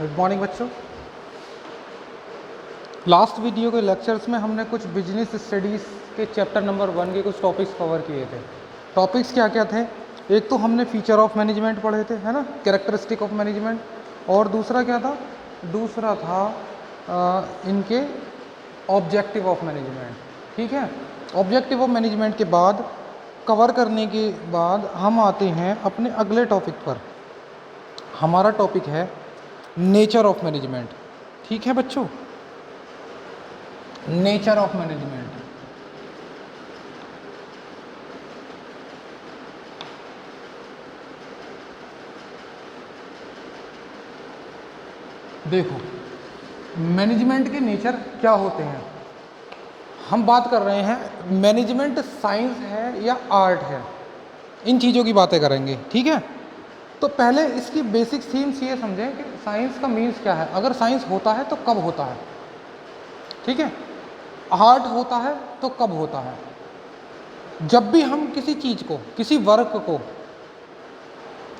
Good morning बच्चों। Last video के lectures में हमने कुछ बिजनेस स्टडीज़ के चैप्टर नंबर 1 के कुछ टॉपिक्स कवर किए थे। टॉपिक्स क्या क्या थे? एक तो हमने फीचर ऑफ मैनेजमेंट पढ़े थे, है ना, कैरेक्टरिस्टिक ऑफ मैनेजमेंट। और दूसरा क्या था? दूसरा था इनके ऑब्जेक्टिव ऑफ मैनेजमेंट। ठीक है, ऑब्जेक्टिव ऑफ मैनेजमेंट के बाद कवर करने के बाद हम आते हैं अपने अगले टॉपिक पर। हमारा टॉपिक है नेचर ऑफ मैनेजमेंट। ठीक है बच्चों, नेचर ऑफ मैनेजमेंट। देखो, मैनेजमेंट के नेचर क्या होते हैं। हम बात कर रहे हैं मैनेजमेंट साइंस है या आर्ट है, इन चीज़ों की बातें करेंगे। ठीक है, तो पहले इसकी बेसिक थीम्स ये समझें कि साइंस का मीन्स क्या है। अगर साइंस होता है तो कब होता है, ठीक है, आर्ट होता है तो कब होता है। जब भी हम किसी चीज़ को, किसी वर्क को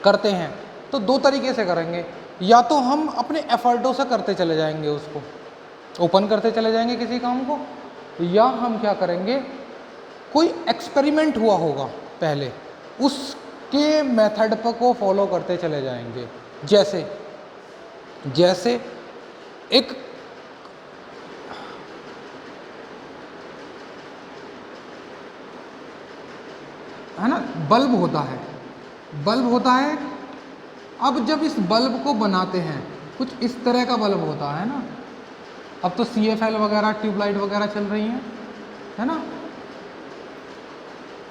करते हैं तो दो तरीके से करेंगे। या तो हम अपने एफर्टों से करते चले जाएंगे, उसको ओपन करते चले जाएंगे किसी काम को, या हम क्या करेंगे, कोई एक्सपेरिमेंट हुआ होगा पहले, उसके मेथड पर को फॉलो करते चले जाएंगे। जैसे जैसे एक है ना, बल्ब होता है, बल्ब होता है। अब जब इस बल्ब को बनाते हैं, कुछ इस तरह का बल्ब होता है ना। अब तो CFL वगैरह, ट्यूबलाइट वगैरह चल रही हैं, है ना।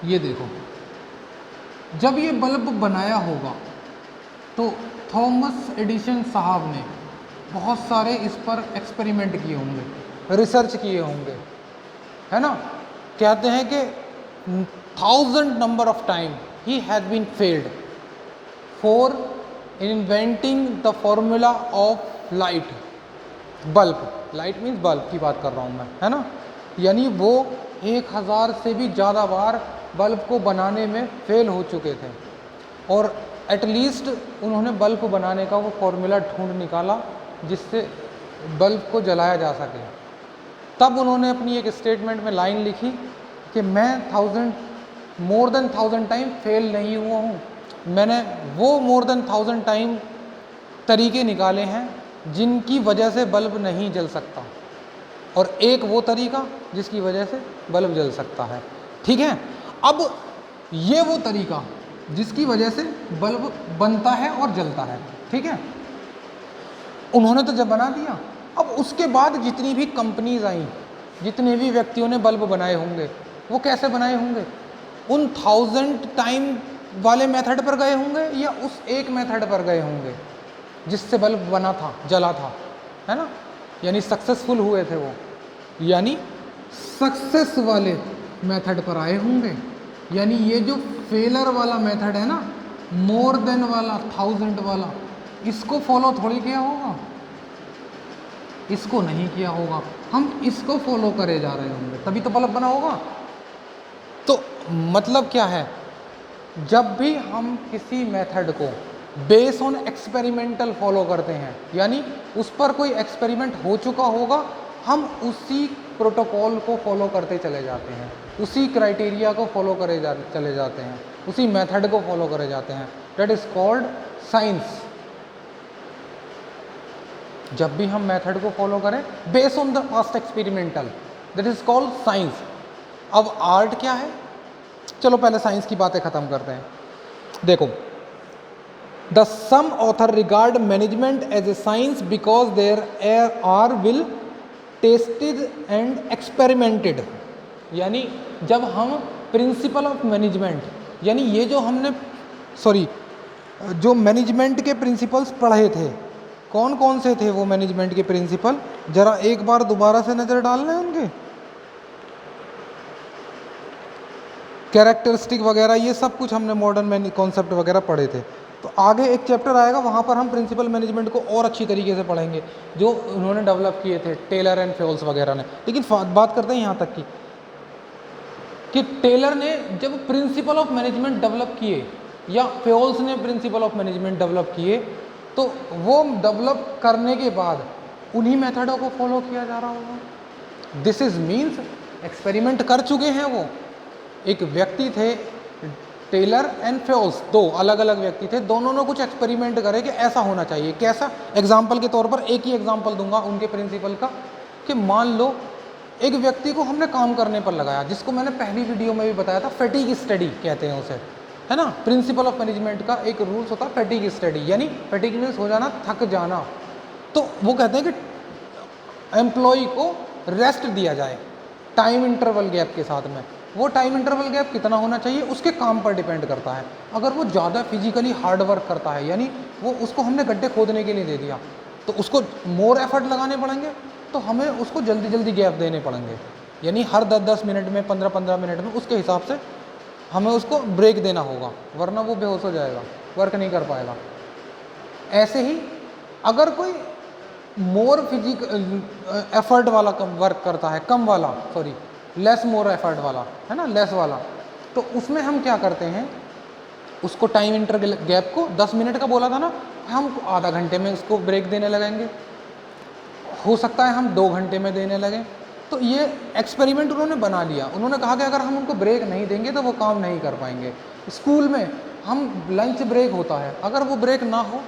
ये देखो, जब ये बल्ब बनाया होगा तो थॉमस एडिसन साहब ने बहुत सारे इस पर एक्सपेरिमेंट किए होंगे, रिसर्च किए होंगे, है ना। कहते हैं कि 1000 नंबर ऑफ टाइम ही had been failed for inventing the formula of light. Bulb, light means bulb की बात कर रहा हूँ मैं, है ना। यानी वो 1000 से भी ज़्यादा बार बल्ब को बनाने में फेल हो चुके थे, और एटलीस्ट उन्होंने बल्ब बनाने का वो फॉर्मूला ढूंढ निकाला जिससे बल्ब को जलाया जा सके। तब उन्होंने अपनी एक स्टेटमेंट में लाइन लिखी कि मैं मोर देन 1000 टाइम फेल नहीं हुआ हूँ। मैंने वो मोर देन 1000 टाइम तरीके निकाले हैं जिनकी वजह से बल्ब नहीं जल सकता, और एक वो तरीका जिसकी वजह से बल्ब जल सकता है। ठीक है, अब ये वो तरीका जिसकी वजह से बल्ब बनता है और जलता है, ठीक है, उन्होंने तो जब बना दिया। अब उसके बाद जितनी भी कंपनीज आई, जितने भी व्यक्तियों ने बल्ब बनाए होंगे, वो कैसे बनाए होंगे? उन 1000 टाइम वाले मेथड पर गए होंगे या उस एक मेथड पर गए होंगे जिससे बल्ब बना था, जला था, है ना। यानी सक्सेसफुल हुए थे वो, यानी सक्सेस वाले मेथड पर आए होंगे। यानी ये जो फेलर वाला मेथड है ना, मोर देन वाला, 1000 वाला, इसको फॉलो थोड़ी किया होगा, इसको नहीं किया होगा। हम इसको फॉलो करे जा रहे होंगे, तभी तो बल्ब बना होगा। तो मतलब क्या है, जब भी हम किसी मेथड को बेस ऑन एक्सपेरिमेंटल फॉलो करते हैं, यानी उस पर कोई एक्सपेरिमेंट हो चुका होगा, हम उसी प्रोटोकॉल को फॉलो करते चले जाते हैं, उसी क्राइटेरिया को फॉलो चले जाते हैं, उसी मेथड को फॉलो करे जाते हैं। That is called science. जब भी हम मेथड को फॉलो करें base on the past experimental, that is called science. अब आर्ट क्या है? चलो पहले साइंस की बातें खत्म करते हैं। देखो, the some author regard management as a science because there are will tested and experimented. यानी जब हम प्रिंसिपल ऑफ मैनेजमेंट, यानी ये जो हमने जो मैनेजमेंट के प्रिंसिपल्स पढ़े थे, कौन कौन से थे वो मैनेजमेंट के प्रिंसिपल? जरा एक बार दोबारा से नज़र डाल लें उनके। कैरेक्टरिस्टिक वगैरह ये सब कुछ हमने मॉडर्न कॉन्सेप्ट वगैरह पढ़े थे। तो आगे एक चैप्टर आएगा, वहाँ पर हम प्रिंसिपल मैनेजमेंट को और अच्छी तरीके से पढ़ेंगे, जो उन्होंने डेवलप किए थे टेलर एंड फेल्स वगैरह ने। लेकिन बात करते हैं यहाँ तक की कि टेलर ने जब प्रिंसिपल ऑफ मैनेजमेंट डेवलप किए या फेल्स ने प्रिंसिपल ऑफ मैनेजमेंट डेवलप किए, तो वो डेवलप करने के बाद उन्हीं मेथडों को फॉलो किया जा रहा होगा। दिस इज मीन्स एक्सपेरिमेंट कर चुके हैं वो। एक व्यक्ति थे टेलर एंड फ्योल्स, दो अलग अलग व्यक्ति थे, दोनों ने कुछ एक्सपेरिमेंट करे कि ऐसा होना चाहिए। कैसा? एग्जाम्पल के तौर पर एक ही एग्जाम्पल दूंगा उनके प्रिंसिपल का, कि मान लो एक व्यक्ति को हमने काम करने पर लगाया, जिसको मैंने पहली वीडियो में भी बताया था, फैटिग स्टडी कहते हैं उसे, है ना। प्रिंसिपल ऑफ मैनेजमेंट का एक रूल्स होता है फैटिग स्टडी, यानी फैटिग मीन्स हो जाना, थक जाना। तो वो कहते हैं कि एम्प्लॉय को रेस्ट दिया जाए टाइम इंटरवल गैप के साथ में। वो टाइम इंटरवल गैप कितना होना चाहिए उसके काम पर डिपेंड करता है। अगर वो ज़्यादा फिजिकली हार्ड वर्क करता है, यानी वो उसको हमने गड्ढे खोदने के लिए दे दिया, तो उसको मोर एफर्ट लगाने पड़ेंगे, तो हमें उसको जल्दी जल्दी गैप देने पड़ेंगे, यानी हर 10-10 मिनट में, 15-15 मिनट में, उसके हिसाब से हमें उसको ब्रेक देना होगा, वरना वो बेहोश हो जाएगा, वर्क नहीं कर पाएगा। ऐसे ही अगर कोई मोर फिजिक एफर्ट वाला कम वर्क करता है, कम वाला, सॉरी लेस मोर एफर्ट वाला, है ना, लेस वाला, तो उसमें हम क्या करते हैं, उसको टाइम इंटरवल गैप को 10 मिनट का बोला था ना, हम आधा घंटे में उसको ब्रेक देने लगेंगे, हो सकता है हम 2 घंटे में देने लगें। तो ये एक्सपेरिमेंट उन्होंने बना लिया। उन्होंने कहा कि अगर हम उनको ब्रेक नहीं देंगे तो वो काम नहीं कर पाएंगे। स्कूल में हम लंच ब्रेक होता है, अगर वो ब्रेक ना हो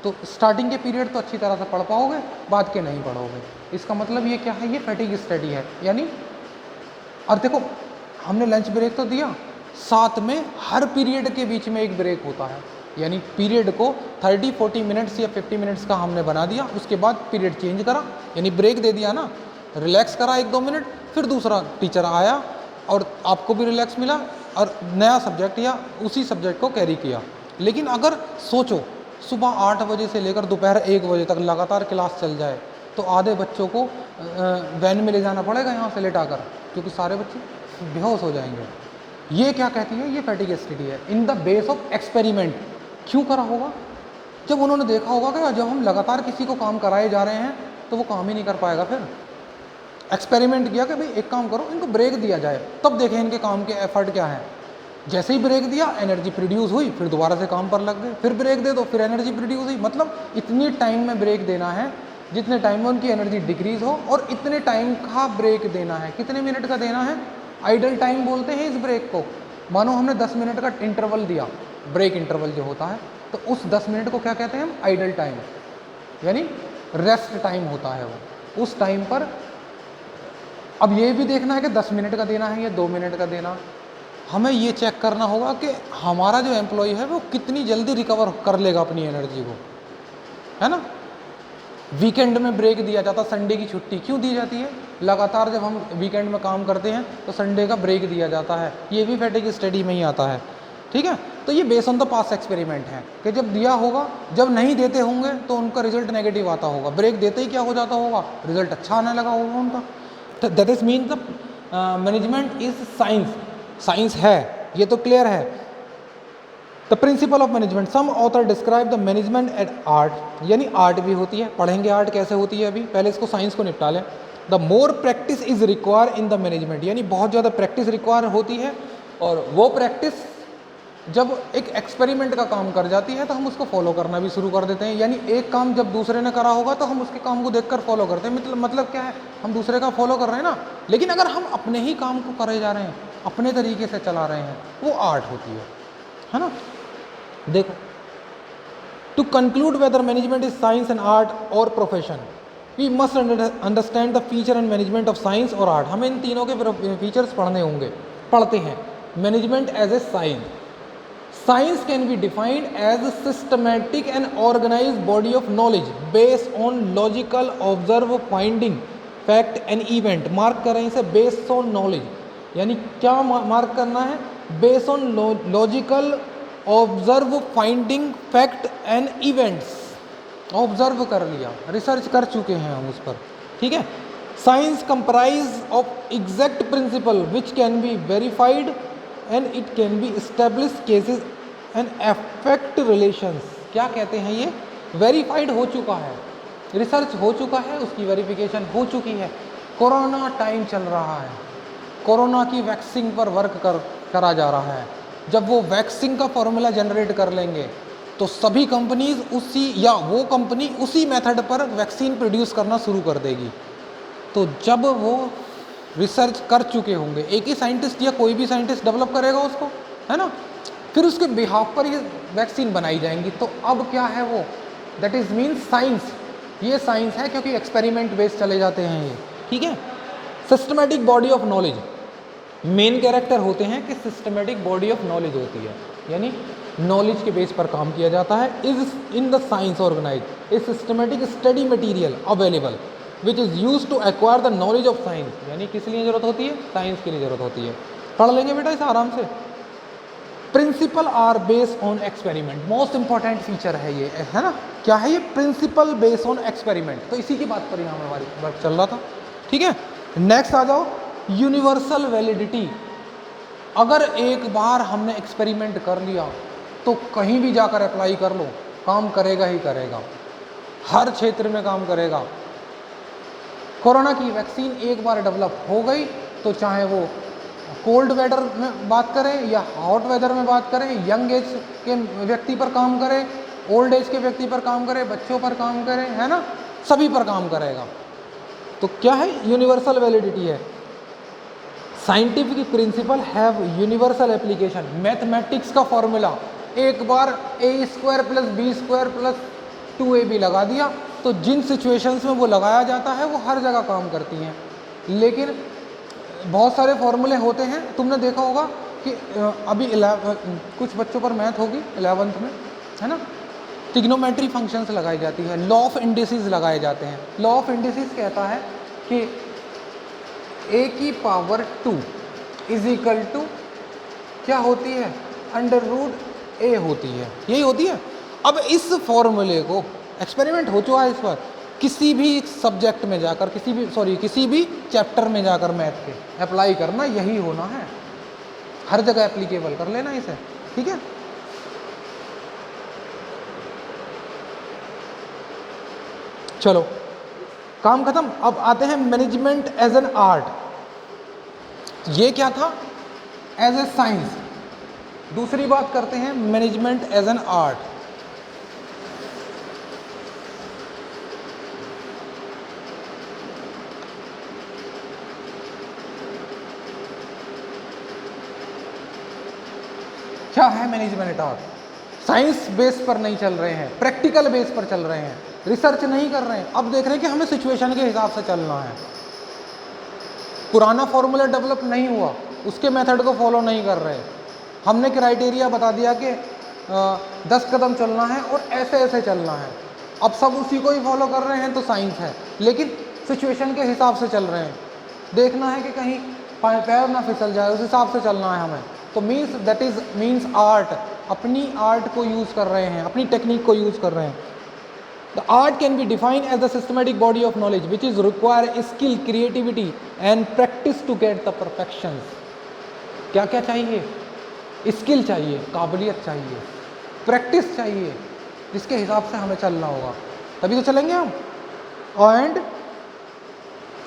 तो स्टार्टिंग के पीरियड तो अच्छी तरह से पढ़ पाओगे, बाद के नहीं पढ़ोगे। इसका मतलब ये क्या है, ये फैटिग स्टडी है। यानी और देखो, हमने लंच ब्रेक तो दिया, साथ में हर पीरियड के बीच में एक ब्रेक होता है, यानी पीरियड को 30-40 मिनट्स या 50 मिनट्स का हमने बना दिया, उसके बाद पीरियड चेंज करा, यानी ब्रेक दे दिया ना, रिलैक्स करा 1-2 मिनट, फिर दूसरा टीचर आया और आपको भी रिलैक्स मिला और नया सब्जेक्ट या उसी सब्जेक्ट को कैरी किया। लेकिन अगर सोचो सुबह 8 बजे से लेकर दोपहर 1 बजे तक लगातार क्लास चल जाए, तो आधे बच्चों को वैन में ले जाना पड़ेगा यहाँ से लेटाकर, क्योंकि सारे बच्चे बेहोश हो जाएंगे। ये क्या कहती है, ये फैटिग स्टडी है in the base of experiment. क्यों करा होगा? जब उन्होंने देखा होगा कि जब हम लगातार किसी को काम कराए जा रहे हैं तो वो काम ही नहीं कर पाएगा। फिर एक्सपेरिमेंट किया कि भाई एक काम करो, इनको ब्रेक दिया जाए, तब देखें इनके काम के एफर्ट क्या है। जैसे ही ब्रेक दिया, एनर्जी प्रोड्यूस हुई, फिर दोबारा से काम पर लग गए, फिर ब्रेक दे दो, फिर एनर्जी प्रोड्यूस हुई। मतलब इतनी टाइम में ब्रेक देना है जितने टाइम में उनकी एनर्जी डिक्रीज हो, और इतने टाइम का ब्रेक देना है। कितने मिनट का देना है? आइडल टाइम बोलते हैं इस ब्रेक को। मानो हमने 10 मिनट का इंटरवल दिया, ब्रेक इंटरवल जो होता है, तो उस 10 मिनट को क्या कहते हैं हम? आइडल टाइम, यानी रेस्ट टाइम होता है वो। उस टाइम पर अब ये भी देखना है कि 10 मिनट का देना है या 2 मिनट का देना। हमें ये चेक करना होगा कि हमारा जो एम्प्लॉय है वो कितनी जल्दी रिकवर कर लेगा अपनी एनर्जी को, है ना। वीकेंड में ब्रेक दिया जाता, संडे की छुट्टी क्यों दी जाती है? लगातार जब हम वीकेंड में काम करते हैं तो संडे का ब्रेक दिया जाता है। ये भी फैटिग स्टडी में ही आता है, ठीक है। तो ये base on the past experiment है कि जब दिया होगा, जब नहीं देते होंगे तो उनका रिजल्ट नेगेटिव आता होगा, ब्रेक देते ही क्या हो जाता होगा, रिजल्ट अच्छा आने लगा होगा उनका। तो that is mean the management is science. Science है, ये तो क्लियर है। The principle of management, some author describe the management at art, यानी आर्ट भी होती है, पढ़ेंगे आर्ट कैसे होती है अभी, पहले इसको साइंस को निपटा लें। The more practice is require in the management, यानी बहुत ज़्यादा प्रैक्टिस रिक्वायर होती है, और वो प्रैक्टिस जब एक एक्सपेरिमेंट का काम कर जाती है तो हम उसको फॉलो करना भी शुरू कर देते हैं। यानी एक काम जब दूसरे ने करा होगा तो हम उसके काम को देखकर फॉलो करते हैं। मतलब क्या है, हम दूसरे का फॉलो कर रहे हैं ना। लेकिन अगर हम अपने ही काम को करे जा रहे हैं, अपने तरीके से चला रहे हैं, वो आर्ट होती है ना। देखो, to conclude whether management is science and art और profession, we must understand the feature and management of science और आर्ट। हमें इन तीनों के फीचर्स पढ़ने होंगे, पढ़ते हैं। Management as a science, science can be defined as a systematic and organized body of knowledge based on logical observe finding fact and event। Mark करें इसे, based on knowledge, यानी क्या मार्क करना है? based on logical observe finding fact and events। Observe कर लिया, research कर चुके हैं हम उस पर, ठीक है। Science comprise of exact principal which can be verified and it can be established cases and affect relations. क्या कहते हैं ये? वेरीफाइड हो चुका है, रिसर्च हो चुका है, उसकी वेरिफिकेशन हो चुकी है। कोरोना टाइम चल रहा है, कोरोना की वैक्सीन पर वर्क करा जा रहा है। जब वो वैक्सीन का फॉर्मूला जनरेट कर लेंगे तो सभी कंपनीज उसी या वो कंपनी उसी मेथड पर वैक्सीन प्रोड्यूस करना शुरू कर देगी। तो जब वो रिसर्च कर चुके होंगे, एक ही साइंटिस्ट या कोई भी साइंटिस्ट डेवलप करेगा उसको, है ना, फिर उसके बिहाफ पर ये वैक्सीन बनाई जाएंगी। तो अब क्या है वो, दैट इज मीन्स साइंस, ये साइंस है क्योंकि एक्सपेरिमेंट बेस्ड चले जाते हैं ये, ठीक है। Systematic body of knowledge, main character होते हैं कि सिस्टमेटिक बॉडी ऑफ नॉलेज होती है, यानी नॉलेज के बेस पर काम किया जाता है। Is in the science organize a systematic study material available which is use to acquire the knowledge of science, यानी किस लिए ज़रूरत होती है, साइंस के लिए ज़रूरत होती है। पढ़ लेंगे बेटा इसे आराम से। Principle are based on experiment, most important feature है ये, है ना, क्या है ये, प्रिंसिपल बेस्ड ऑन एक्सपेरिमेंट। तो इसी की बात पर यहाँ हमारी वर्क चल रहा था, ठीक है। नेक्स्ट आ जाओ, यूनिवर्सल वैलिडिटी। अगर एक बार हमने एक्सपेरिमेंट कर लिया तो कहीं भी जाकर अप्लाई कर लो, काम करेगा ही करेगा, हर क्षेत्र में काम करेगा। कोरोना की वैक्सीन एक बार डेवलप हो गई तो चाहे वो कोल्ड वेदर में बात करें या हॉट वेदर में बात करें, यंग एज के व्यक्ति पर काम करें, ओल्ड एज के व्यक्ति पर काम करें, बच्चों पर काम करें, है ना, सभी पर काम करेगा। तो क्या है, यूनिवर्सल वैलिडिटी है। Scientific principle have universal application. Mathematics का फॉर्मूला एक बार a² + b² + 2ab लगा दिया तो जिन सिचुएशंस में वो लगाया जाता है वो हर जगह काम करती हैं। लेकिन बहुत सारे फॉर्मूले होते हैं, तुमने देखा होगा कि अभी कुछ बच्चों पर मैथ होगी 11th में, है ना, ट्रिग्नोमेट्री फंक्शंस लगाई जाती है, लॉ ऑफ इंडिसेस लगाए जाते हैं। लॉ ऑफ इंडिसेस कहता है कि a² = क्या होती है, √a होती है, यही होती है। अब इस फॉर्मूले को एक्सपेरिमेंट हो चुका है इस पर, किसी भी सब्जेक्ट में जाकर, किसी भी चैप्टर में जाकर मैथ के अप्लाई करना, यही होना है, हर जगह एप्लीकेबल कर लेना इसे, ठीक है। चलो काम खत्म। अब आते हैं मैनेजमेंट एज एन आर्ट। ये क्या था, एज ए साइंस। दूसरी बात करते हैं मैनेजमेंट एज एन आर्ट। क्या है मैनेजमेंट आर्ट? साइंस बेस पर नहीं चल रहे हैं, प्रैक्टिकल बेस पर चल रहे हैं, रिसर्च नहीं कर रहे हैं। अब देख रहे हैं कि हमें सिचुएशन के हिसाब से चलना है। पुराना फॉर्मूला डेवलप नहीं हुआ, उसके मेथड को फॉलो नहीं कर रहे। हमने क्राइटेरिया बता दिया कि 10 कदम चलना है और ऐसे ऐसे चलना है, अब सब उसी को ही फॉलो कर रहे हैं तो साइंस है। लेकिन सिचुएशन के हिसाब से चल रहे हैं, देखना है कि कहीं पैर ना फिसल जाए, उस हिसाब से चलना है हमें। तो दैट इज मीन्स आर्ट, अपनी आर्ट को यूज़ कर रहे हैं, अपनी टेक्निक को यूज़ कर रहे हैं। The art can be defined as the systematic body of knowledge which is require skill, creativity and practice to get the perfection. क्या क्या चाहिए? स्किल चाहिए, काबिलियत चाहिए, प्रैक्टिस चाहिए, जिसके हिसाब से हमें चलना होगा, तभी तो चलेंगे हम। And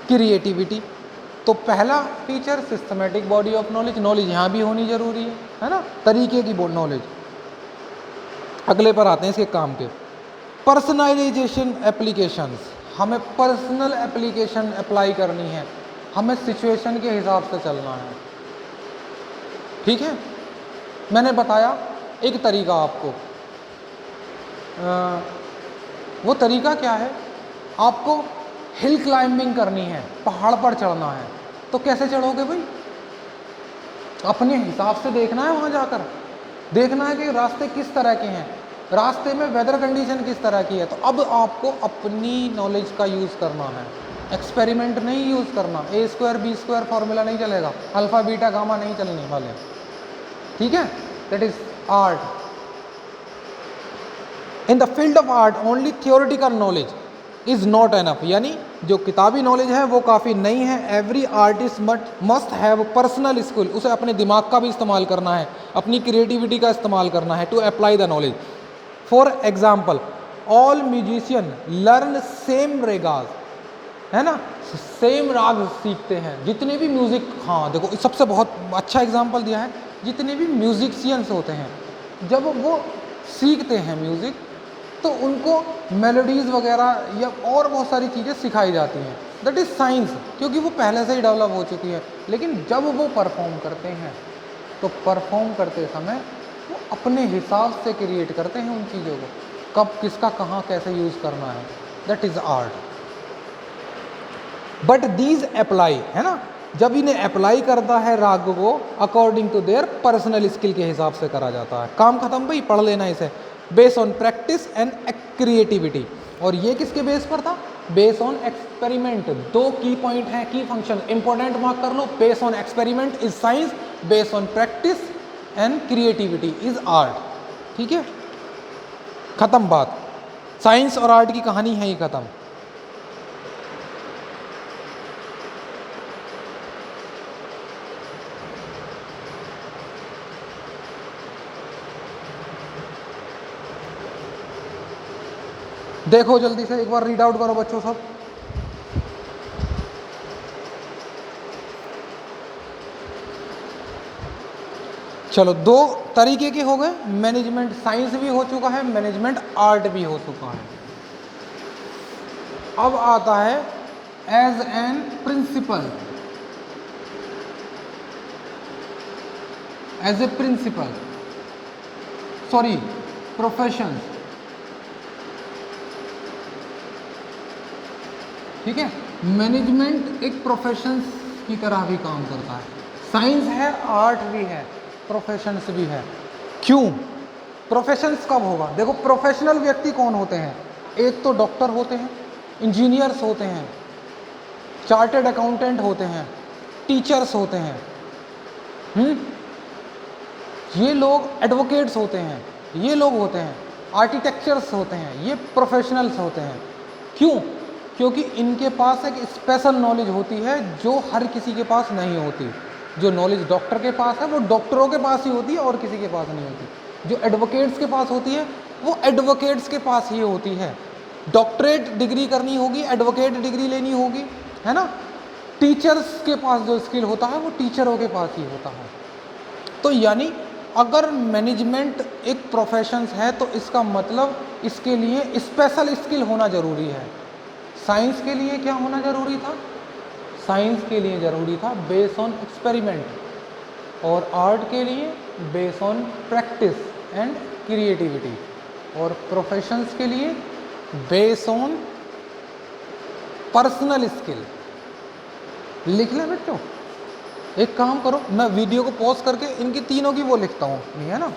creativity. तो पहला feature systematic body of knowledge, knowledge यहाँ भी होनी जरूरी है ना, तरीके की नॉलेज। अगले पर आते हैं इसके काम के। पर्सनलाइजेशन एप्लीकेशंस, हमें पर्सनल एप्लीकेशन अप्लाई करनी है, हमें सिचुएशन के हिसाब से चलना है, ठीक है। मैंने बताया एक तरीका आपको, वो तरीका क्या है, आपको हिल क्लाइंबिंग करनी है, पहाड़ पर चढ़ना है, तो कैसे चढ़ोगे भाई? अपने हिसाब से देखना है, वहाँ जाकर देखना है कि रास्ते किस तरह के हैं, रास्ते में वेदर कंडीशन किस तरह की है। तो अब आपको अपनी नॉलेज का यूज़ करना है, एक्सपेरिमेंट नहीं यूज़ करना। a² b² फॉर्मूला नहीं चलेगा, अल्फ़ा बीटा गामा नहीं चलने वाले, ठीक है। That is art. In the field of art only theoretical knowledge is not enough, यानी जो किताबी नॉलेज है वो काफ़ी नहीं है। Every artist must have personal skill, उसे अपने दिमाग का भी इस्तेमाल करना है, अपनी क्रिएटिविटी का इस्तेमाल करना है to apply the knowledge. For example, all musician learn same ragas, है ना, सेम राग सीखते हैं जितने भी म्यूज़िक। हाँ देखो, सबसे बहुत अच्छा एग्जाम्पल दिया है, जितने भी म्यूजिशियंस होते हैं जब वो सीखते हैं म्यूज़िक, तो उनको मेलोडीज़ वगैरह या और बहुत सारी चीज़ें सिखाई जाती हैं। दैट इज़ साइंस, क्योंकि वो पहले से ही डेवलप हो चुकी है। लेकिन जब वो परफॉर्म करते हैं तो परफॉर्म करते समय वो अपने हिसाब से क्रिएट करते हैं उन चीज़ों को, कब किसका कहाँ कैसे यूज़ करना है। That is art. But these apply, है ना, जब इन्हें अप्लाई करता है राग को according to their personal skill के हिसाब से करा जाता है। काम खत्म भाई, पढ़ लेना इसे। Base on practice and creativity. और ये किसके बेस पर था? Base on experiment. दो की पॉइंट है, की फंक्शन इंपॉर्टेंट मार्क कर लो। Base on experiment is science, base on practice and creativity is art. ठीक है, खत्म बात। साइंस और आर्ट की कहानी है ही खत्म। देखो जल्दी से एक बार रीड आउट करो बच्चों सब। चलो, दो तरीके के हो गए, मैनेजमेंट साइंस भी हो चुका है, मैनेजमेंट आर्ट भी हो चुका है। अब आता है as an principle, as a principle, sorry profession. ठीक है, मैनेजमेंट एक प्रोफेशन की तरह भी काम करता है। साइंस है, आर्ट भी है, प्रोफेशंस भी है। क्यों? प्रोफेशंस कब होगा? देखो, प्रोफेशनल व्यक्ति कौन होते हैं? एक तो डॉक्टर होते हैं, इंजीनियर्स होते हैं, चार्टर्ड अकाउंटेंट होते हैं, टीचर्स होते हैं, ये लोग एडवोकेट्स होते हैं, ये लोग होते हैं आर्किटेक्चर्स होते हैं, ये प्रोफेशनल्स होते हैं। क्यों? क्योंकि इनके पास एक स्पेशल नॉलेज होती है जो हर किसी के पास नहीं होती। जो नॉलेज डॉक्टर के पास है वो डॉक्टरों के पास ही होती है और किसी के पास नहीं होती। जो एडवोकेट्स के पास होती है वो एडवोकेट्स के पास ही होती है। डॉक्टरेट डिग्री करनी होगी, एडवोकेट डिग्री लेनी होगी, है ना। टीचर्स के पास जो स्किल होता है वो टीचरों के पास ही होता है। तो यानी अगर मैनेजमेंट एक प्रोफेशन है तो इसका मतलब इसके लिए स्पेशल स्किल होना ज़रूरी है। साइंस के लिए क्या होना ज़रूरी था? साइंस के लिए ज़रूरी था बेस ऑन एक्सपेरिमेंट, और आर्ट के लिए base on practice and creativity, और प्रोफेशंस के लिए बेस ऑन पर्सनल स्किल। लिख लें बच्चों, एक काम करो, मैं वीडियो को पॉज करके इनकी तीनों की वो लिखता हूँ, नहीं है ना।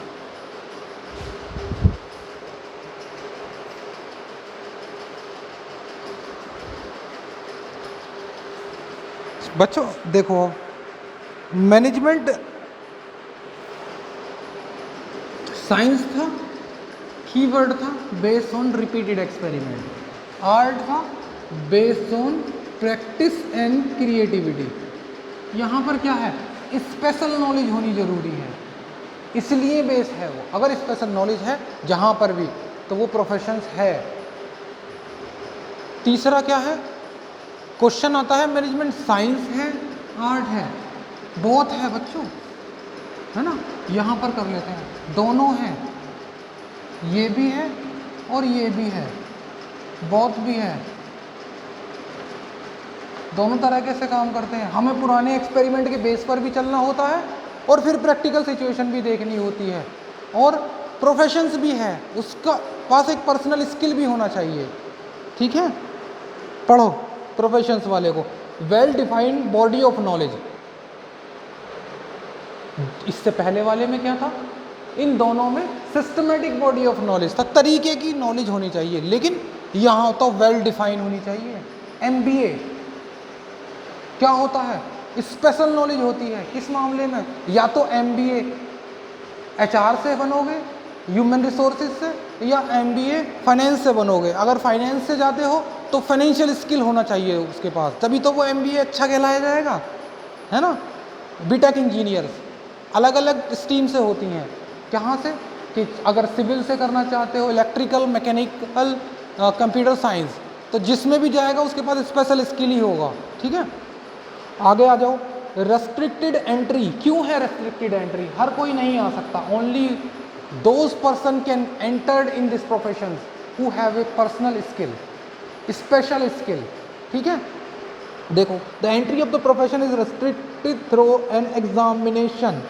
बच्चों देखो, मैनेजमेंट साइंस था, कीवर्ड था based on repeated experiment. Art था based on practice and creativity. यहाँ पर क्या है? स्पेशल नॉलेज होनी ज़रूरी है, इसलिए बेस है वो। अगर स्पेशल नॉलेज है जहाँ पर भी तो वो प्रोफेशंस है। तीसरा क्या है? क्वेश्चन आता है मैनेजमेंट साइंस है आर्ट है? बोथ है बच्चों, है ना। यहाँ पर कर लेते हैं, दोनों हैं, ये भी है और ये भी है, बोथ भी है, दोनों तरीके से काम करते हैं। हमें पुराने एक्सपेरिमेंट के बेस पर भी चलना होता है और फिर प्रैक्टिकल सिचुएशन भी देखनी होती है, और प्रोफेशंस भी है, उसका पास एक पर्सनल स्किल भी होना चाहिए। ठीक है, पढ़ो प्रोफेशंस वाले को। Well defined body of knowledge, इससे पहले वाले में क्या था? इन दोनों में सिस्टमेटिक बॉडी ऑफ नॉलेज था, तरीके की नॉलेज होनी चाहिए, लेकिन यहाँ तो वेल डिफाइन होनी चाहिए। MBA क्या होता है? स्पेशल नॉलेज होती है। किस मामले में? या तो MBA HR से बनोगे, ह्यूमन रिसोर्सेज से, या MBA फाइनेंस से बनोगे। अगर फाइनेंस से जाते हो तो फाइनेंशियल स्किल होना चाहिए उसके पास, तभी तो वो MBA अच्छा कहलाया जाएगा, है ना। बीटेक इंजीनियर्स अलग अलग स्ट्रीम से होती हैं। कहाँ से? कि अगर सिविल से करना चाहते हो, इलेक्ट्रिकल, मैकेनिकल, कंप्यूटर साइंस, तो जिसमें भी जाएगा उसके पास स्पेशल स्किल ही होगा। ठीक है, आगे आ जाओ। रेस्ट्रिक्टेड एंट्री, क्यों है रेस्ट्रिक्टेड एंट्री? हर कोई नहीं आ सकता, only those person can entered in this profession who have a personal skill, special skill। ठीक है, देखो the entry of the profession is restricted through an examination,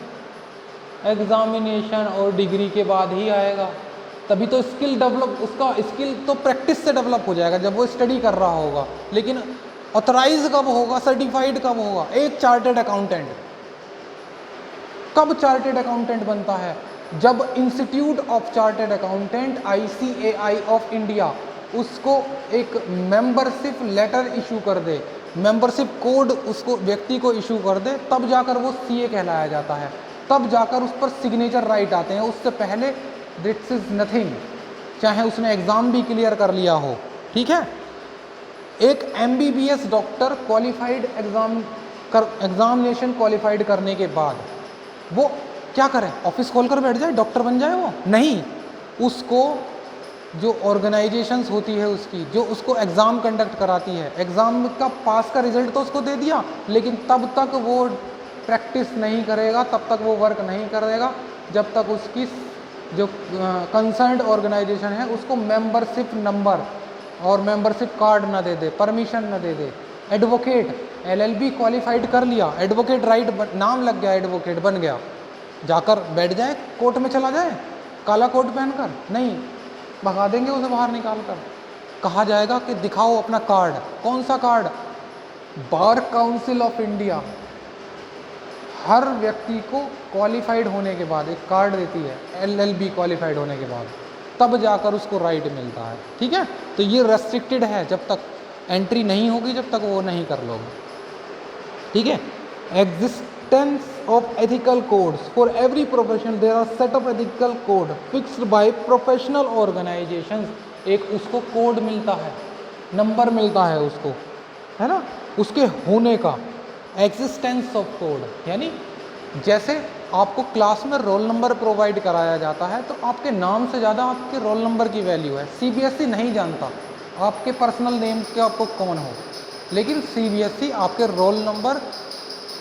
examination और डिग्री के बाद ही आएगा, तभी तो स्किल डेवलप, उसका स्किल तो प्रैक्टिस से डेवलप हो जाएगा जब वो स्टडी कर रहा होगा। लेकिन ऑथराइज कब होगा, सर्टिफाइड कब होगा? एक चार्टेड अकाउंटेंट कब चार्टेड अकाउंटेंट बनता है? जब institute of chartered accountant ICAI of India उसको एक मेंबरशिप लेटर इशू कर दे, मेंबरशिप कोड उसको व्यक्ति को इशू कर दे, तब जाकर वो CA कहलाया जाता है, तब जाकर उस पर सिग्नेचर राइट आते हैं। उससे पहले दिस इज नथिंग, चाहे उसने एग्ज़ाम भी क्लियर कर लिया हो। ठीक है, एक MBBS doctor qualified examination qualified करने के बाद वो क्या करें? ऑफिस खोलकर बैठ जाए, डॉक्टर बन जाए? वो नहीं, उसको जो ऑर्गेनाइजेशंस होती है उसकी, जो उसको एग्ज़ाम कंडक्ट कराती है, एग्ज़ाम का पास का रिजल्ट तो उसको दे दिया, लेकिन तब तक वो प्रैक्टिस नहीं करेगा, तब तक वो वर्क नहीं करेगा जब तक उसकी जो कंसर्न्ड ऑर्गेनाइजेशन है उसको मेंबरशिप नंबर और मेंबरशिप कार्ड ना दे दे, परमिशन ना दे दे। एडवोकेट LLB क्वालिफाइड कर लिया, एडवोकेट राइट नाम लग गया, एडवोकेट बन गया, जाकर बैठ जाए, कोर्ट में चला जाए काला कोट पहनकर? नहीं, भगा देंगे उसे बाहर निकाल कर। कहा जाएगा कि दिखाओ अपना कार्ड। कौन सा card? Bar council of India हर व्यक्ति को क्वालिफाइड होने के बाद एक कार्ड देती है, LLB क्वालिफाइड होने के बाद, तब जाकर उसको राइट मिलता है। ठीक है, तो ये रेस्ट्रिक्टेड है, जब तक एंट्री नहीं होगी जब तक वो नहीं कर लोगे। ठीक है, existence of ethical codes for every profession, there are set of ethical code fixed by professional organisations. एक उसको कोड मिलता है, नंबर मिलता है उसको, है ना, उसके होने का। एग्जिस्टेंस ऑफ कोड यानी जैसे आपको क्लास में रोल नंबर प्रोवाइड कराया जाता है तो आपके नाम से ज़्यादा आपके रोल नंबर की वैल्यू है। CBSE नहीं जानता आपके पर्सनल नेम के आपको कौन हो, लेकिन CBSE आपके रोल नंबर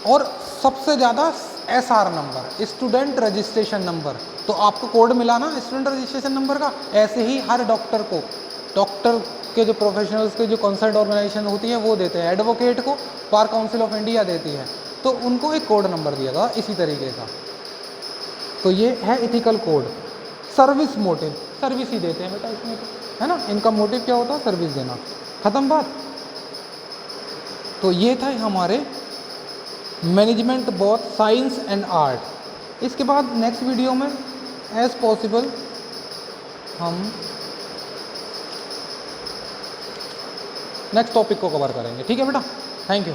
और सबसे ज़्यादा SR number, student registration number, तो आपको कोड मिला ना स्टूडेंट रजिस्ट्रेशन नंबर का। ऐसे ही हर डॉक्टर को, डॉक्टर के जो प्रोफेशनल्स के जो कंसर्न ऑर्गेनाइजेशन होती है वो देते हैं, एडवोकेट को बार काउंसिल ऑफ इंडिया देती है, तो उनको एक कोड नंबर दिया था इसी तरीके का। तो ये है ethical code. Service motive, service ही देते हैं बेटा इसमें तो, है ना, इनका मोटिव क्या होता है? सर्विस देना, खत्म बात। तो ये था हमारे management both science and art. इसके बाद नेक्स्ट वीडियो में एज पॉसिबल हम नेक्स्ट टॉपिक को कवर करेंगे। ठीक है बेटा, थैंक यू।